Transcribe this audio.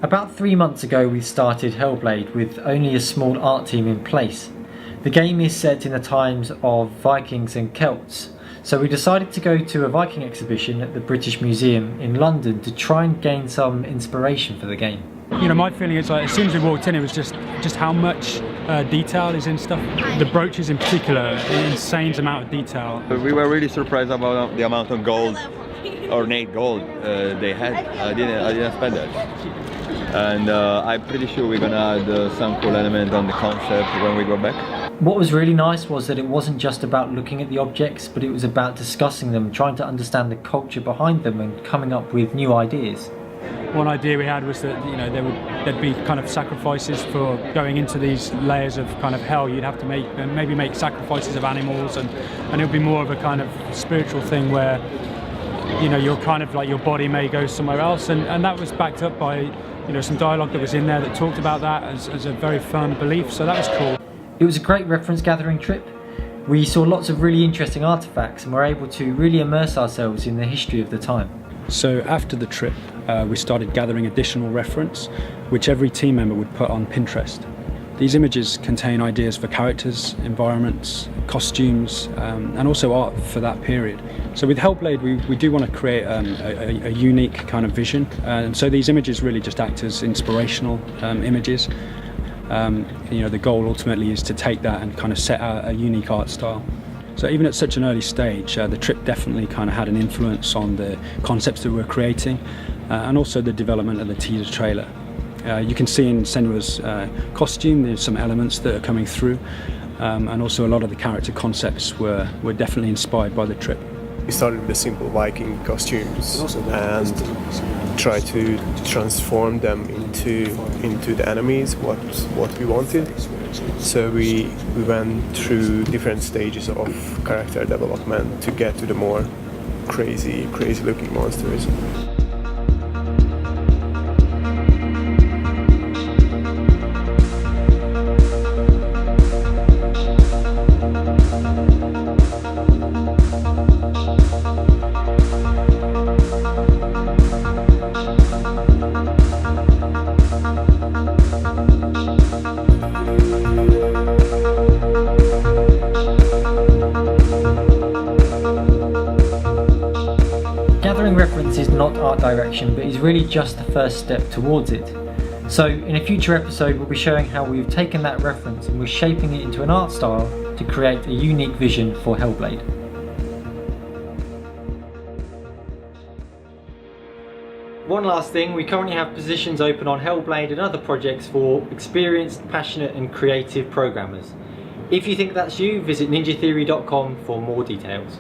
About 3 months ago we started Hellblade with only a small art team in place. The game is set in the times of Vikings and Celts, so we decided to go to a Viking exhibition at the British Museum in London to try and gain some inspiration for the game. You know, my feeling is like as soon as we walked in, it was just how much detail is in stuff. The brooches in particular, an insane amount of detail. We were really surprised about the amount of gold, ornate gold they had. I didn't spend that. And I'm pretty sure we're gonna add some cool element on the concept when we go back. What was really nice was that it wasn't just about looking at the objects, but it was about discussing them, trying to understand the culture behind them and coming up with new ideas. One idea we had was that, you know, there'd be kind of sacrifices for going into these layers of kind of hell. You'd have to maybe make sacrifices of animals, and it would be more of a kind of spiritual thing where, you know, you're kind of like your body may go somewhere else, and that was backed up by, you know, some dialogue that was in there that talked about that as a very firm belief, so that was cool. It was a great reference gathering trip. We saw lots of really interesting artifacts and were able to really immerse ourselves in the history of the time. So after the trip, we started gathering additional reference, which every team member would put on Pinterest. These images contain ideas for characters, environments, costumes, and also art for that period. So with Hellblade, we do want to create a unique kind of vision, and so these images really just act as inspirational images. You know, the goal ultimately is to take that and kind of set out a unique art style. So even at such an early stage, the trip definitely kind of had an influence on the concepts that we were creating, and also the development of the teaser trailer. You can see in Senua's costume there's some elements that are coming through, and also a lot of the character concepts were definitely inspired by the trip. We started with the simple Viking costumes and tried to transform them into the enemies, what we wanted. So we went through different stages of character development to get to the more crazy looking monsters. Gathering reference is not art direction, but is really just the first step towards it. So in a future episode we'll be showing how we've taken that reference and we're shaping it into an art style to create a unique vision for Hellblade. One last thing, we currently have positions open on Hellblade and other projects for experienced, passionate and creative programmers. If you think that's you, visit ninjatheory.com for more details.